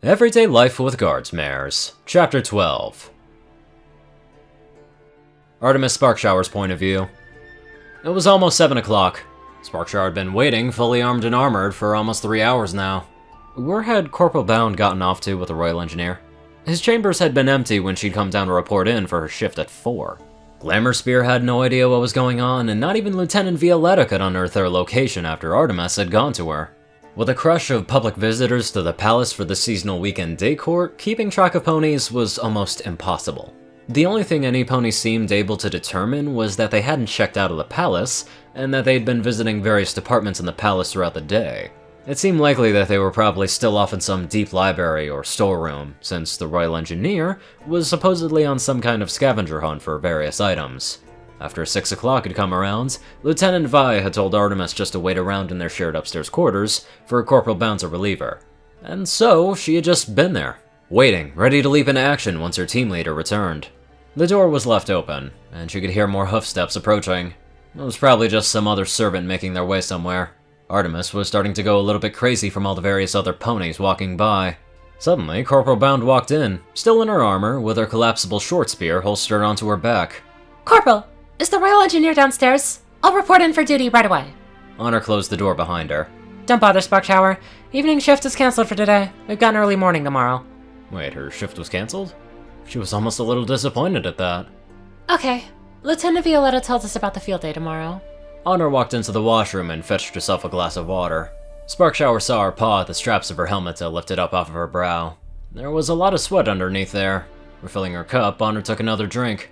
Everyday Life with Guardsmares, Chapter 12. Artemis Sparkshower's point of view. It was almost 7 o'clock. Sparkshower had been waiting, fully armed and armored, for almost 3 hours now. Where had Corporal Bound gotten off to with the Royal Engineer? His chambers had been empty when she'd come down to report in for her shift at 4. Glamour Spear had no idea what was going on, and not even Lieutenant Violetta could unearth their location after Artemis had gone to her. With a crush of public visitors to the palace for the seasonal weekend day court, keeping track of ponies was almost impossible. The only thing any pony seemed able to determine was that they hadn't checked out of the palace, and that they'd been visiting various departments in the palace throughout the day. It seemed likely that they were probably still off in some deep library or storeroom, since the Royal Engineer was supposedly on some kind of scavenger hunt for various items. After 6 o'clock had come around, Lieutenant Vi had told Artemis just to wait around in their shared upstairs quarters for Corporal Bound to relieve her. And so, she had just been there, waiting, ready to leap into action once her team leader returned. The door was left open, and she could hear more hoofsteps approaching. It was probably just some other servant making their way somewhere. Artemis was starting to go a little bit crazy from all the various other ponies walking by. Suddenly, Corporal Bound walked in, still in her armor, with her collapsible short spear holstered onto her back. Corporal! Is the Royal Engineer downstairs? I'll report in for duty right away. Honor closed the door behind her. Don't bother, Sparkshower. Evening shift is cancelled for today. We've got an early morning tomorrow. Wait, her shift was cancelled? She was almost a little disappointed at that. Okay. Lieutenant Violetta tells us about the field day tomorrow. Honor walked into the washroom and fetched herself a glass of water. Sparkshower saw her paw at the straps of her helmet lifted up off of her brow. There was a lot of sweat underneath there. Refilling her cup, Honor took another drink.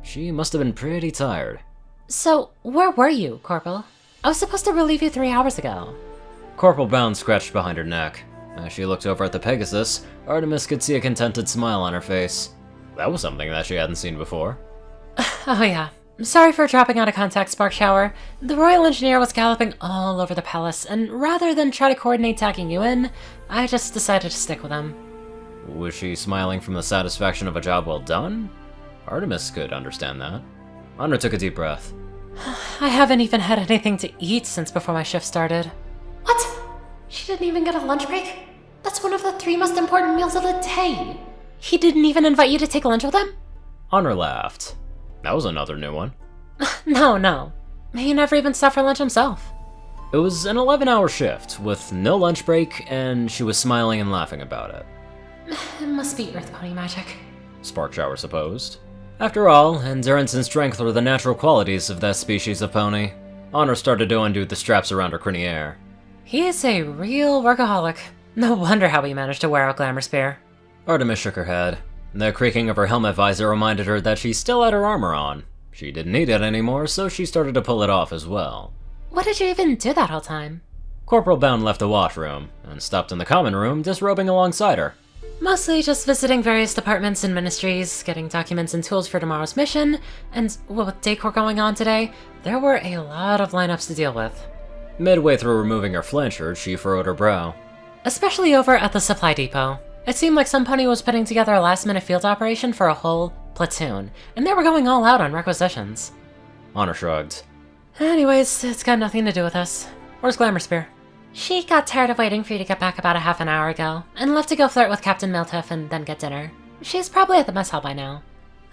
She must have been pretty tired. So, where were you, Corporal? I was supposed to relieve you 3 hours ago. Corporal Bound scratched behind her neck. As she looked over at the Pegasus, Artemis could see a contented smile on her face. That was something that she hadn't seen before. Oh yeah. Sorry for dropping out of contact, Sparkshower. The Royal Engineer was galloping all over the palace, and rather than try to coordinate tagging you in, I just decided to stick with him. Was she smiling from the satisfaction of a job well done? Artemis could understand that. Honor took a deep breath. I haven't even had anything to eat since before my shift started. What? She didn't even get a lunch break? That's one of the 3 most important meals of the day. He didn't even invite you to take lunch with him? Honor laughed. That was another new one. No. He never even stopped for lunch himself. It was an 11-hour shift, with no lunch break, and she was smiling and laughing about it. It must be Earth Pony magic, Sparkshower supposed. After all, endurance and strength were the natural qualities of that species of pony. Honor started to undo the straps around her criniere. He is a real workaholic. No wonder how he managed to wear out Glamour Spear. Artemis shook her head. The creaking of her helmet visor reminded her that she still had her armor on. She didn't need it anymore, so she started to pull it off as well. What did you even do that whole time? Corporal Bound left the washroom, and stopped in the common room, disrobing alongside her. Mostly just visiting various departments and ministries, getting documents and tools for tomorrow's mission, and with decor going on today, there were a lot of lineups to deal with. Midway through removing her flancher, she furrowed her brow. Especially over at the supply depot. It seemed like some pony was putting together a last-minute field operation for a whole platoon, and they were going all out on requisitions. Honor shrugged. Anyways, it's got nothing to do with us. Where's Glamour Spear? She got tired of waiting for you to get back about a half an hour ago, and left to go flirt with Captain Miltiff and then get dinner. She's probably at the mess hall by now.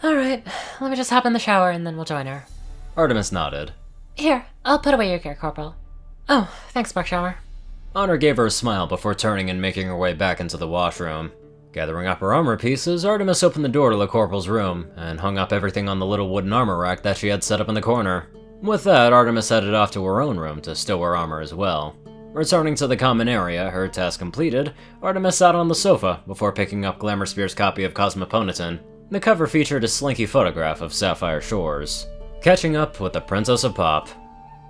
Alright, let me just hop in the shower and then we'll join her. Artemis nodded. Here, I'll put away your gear, Corporal. Oh, thanks, Sparkshower. Honor gave her a smile before turning and making her way back into the washroom. Gathering up her armor pieces, Artemis opened the door to the Corporal's room, and hung up everything on the little wooden armor rack that she had set up in the corner. With that, Artemis headed off to her own room to stow her armor as well. Returning to the common area, her task completed, Artemis sat on the sofa before picking up Glamour Spear's copy of Cosmopolitan. The cover featured a slinky photograph of Sapphire Shores. Catching up with the Princess of Pop.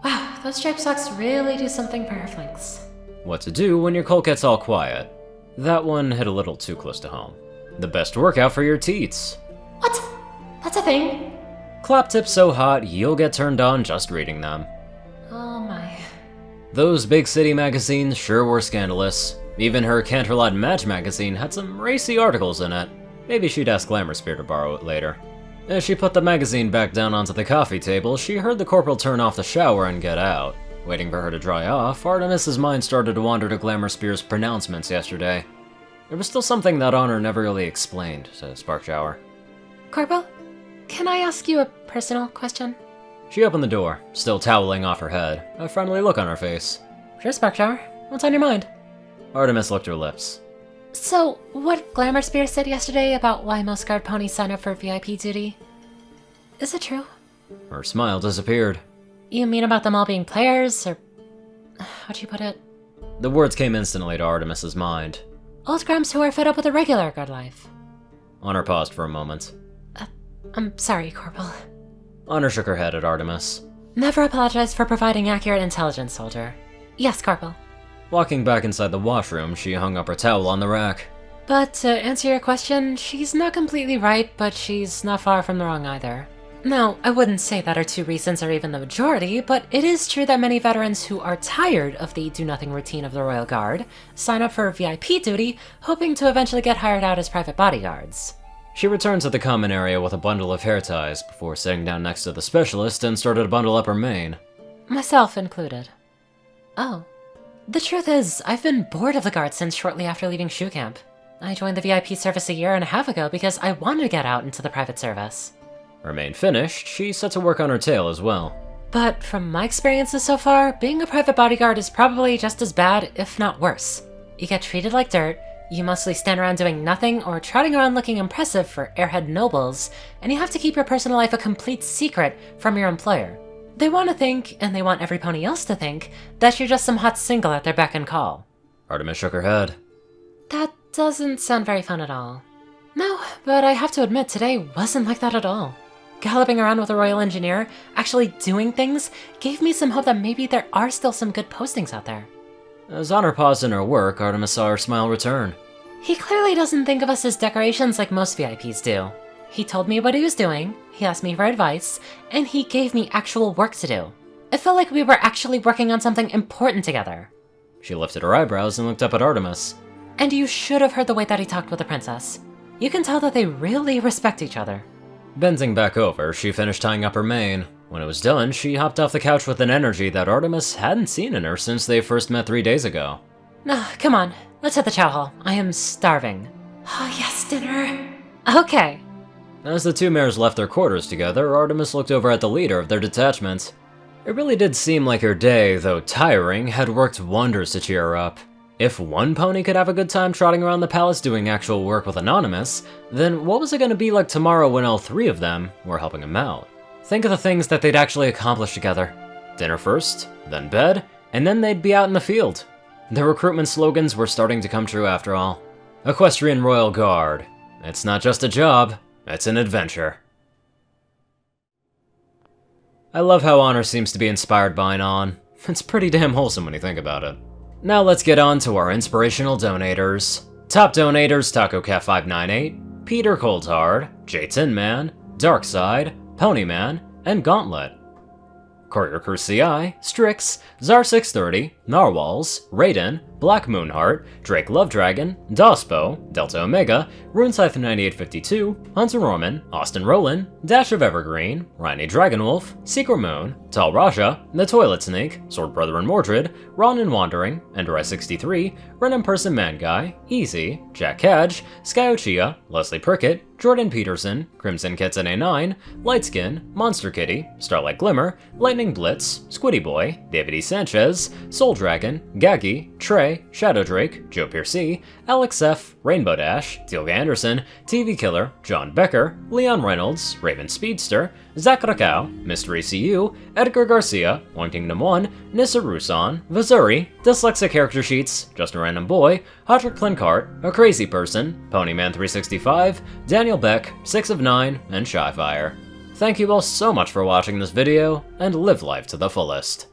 Wow, those striped socks really do something for her flanks. What to do when your colt gets all quiet. That one hit a little too close to home. The best workout for your teats. What? That's a thing? Clap tips so hot, you'll get turned on just reading them. Oh my. Those big city magazines sure were scandalous. Even her Canterlot Match magazine had some racy articles in it. Maybe she'd ask Glamour Spear to borrow it later. As she put the magazine back down onto the coffee table, she heard the Corporal turn off the shower and get out. Waiting for her to dry off, Artemis's mind started to wander to Glamour Spear's pronouncements yesterday. There was still something that Honor never really explained to Sparkshower. Corporal, can I ask you a personal question? She opened the door, still toweling off her head, a friendly look on her face. Sure, Sparkshower. What's on your mind? Artemis licked her lips. So, what Glamour Spear said yesterday about why most guard ponies sign up for VIP duty, is it true? Her smile disappeared. You mean about them all being players, or how'd you put it? The words came instantly to Artemis's mind. Old grumps who are fed up with a regular guard life. Honor paused for a moment. I'm sorry, Corporal. Honor shook her head at Artemis. Never apologize for providing accurate intelligence, soldier. Yes, Corporal. Walking back inside the washroom, she hung up her towel on the rack. But to answer your question, she's not completely right, but she's not far from the wrong either. Now, I wouldn't say that our two reasons are even the majority, but it is true that many veterans who are tired of the do-nothing routine of the Royal Guard sign up for VIP duty, hoping to eventually get hired out as private bodyguards. She returned to the common area with a bundle of hair ties before sitting down next to the specialist and started to bundle up her mane. Myself included. Oh. The truth is, I've been bored of the Guard since shortly after leaving shoe camp. I joined the VIP service a year and a half ago because I wanted to get out into the private service. Her mane finished, she set to work on her tail as well. But from my experiences so far, being a private bodyguard is probably just as bad, if not worse. You get treated like dirt, you mostly stand around doing nothing or trotting around looking impressive for airhead nobles, and you have to keep your personal life a complete secret from your employer. They want to think, and they want every pony else to think, that you're just some hot single at their beck and call. Artemis shook her head. That doesn't sound very fun at all. No, but I have to admit today wasn't like that at all. Galloping around with a Royal Engineer, actually doing things, gave me some hope that maybe there are still some good postings out there. As Honor paused in her work, Artemis saw her smile return. He clearly doesn't think of us as decorations like most VIPs do. He told me what he was doing, he asked me for advice, and he gave me actual work to do. It felt like we were actually working on something important together. She lifted her eyebrows and looked up at Artemis. And you should have heard the way that he talked with the princess. You can tell that they really respect each other. Bending back over, she finished tying up her mane. When it was done, she hopped off the couch with an energy that Artemis hadn't seen in her since they first met 3 days ago. Come on, let's hit the chow hall. I am starving. Oh yes, dinner. Okay. As the two mares left their quarters together, Artemis looked over at the leader of their detachment. It really did seem like her day, though tiring, had worked wonders to cheer her up. If one pony could have a good time trotting around the palace doing actual work with Anonymous, then what was it going to be like tomorrow when all 3 of them were helping him out? Think of the things that they'd actually accomplish together. Dinner first, then bed, and then they'd be out in the field. The recruitment slogans were starting to come true after all. Equestrian Royal Guard. It's not just a job, it's an adventure. I love how Honor seems to be inspired by Anon. It's pretty damn wholesome when you think about it. Now let's get on to our inspirational donators. Top donators: TacoCat598, Peter Coulthard, J Tin Man, Darkside, Ponyman, and Gauntlet. Courier Crew CI, Strix, Zar630, Narwhals, Raiden, Black Moonheart, Drake Lovedragon, Dospo, Delta Omega, RuneScythe9852, Hunter Norman, Austin Rowland, Dash of Evergreen, Rhiny Dragonwolf, Secret Moon, Tal Raja, The Toilet Snake, Sword Brother and Mordred, Ronin Wandering, Enderai63, Random Person Man Guy, Easy, Jack Cadge, Skyochia, Leslie Prickett, Jordan Peterson, Crimson Kitten A9, Lightskin, Monster Kitty, Starlight Glimmer, Lightning Blitz, Squiddy Boy, David E. Sanchez, Soul Dragon, Gaggy, Trey, Shadow Drake, Joe Piercy, Alex F., Rainbow Dash, Tilga Anderson, TV Killer, John Becker, Leon Reynolds, Raven Speedster, Zach Rakau, Mystery CU, Edgar Garcia, One Kingdom 1, Nissa Rusan, Vazuri, Dyslexic Character Sheets, Just a Random Boy, Hodrick Plincart, A Crazy Person, Ponyman365, Daniel Beck, 6 of 9, and Shyfire. Thank you all so much for watching this video, and live life to the fullest.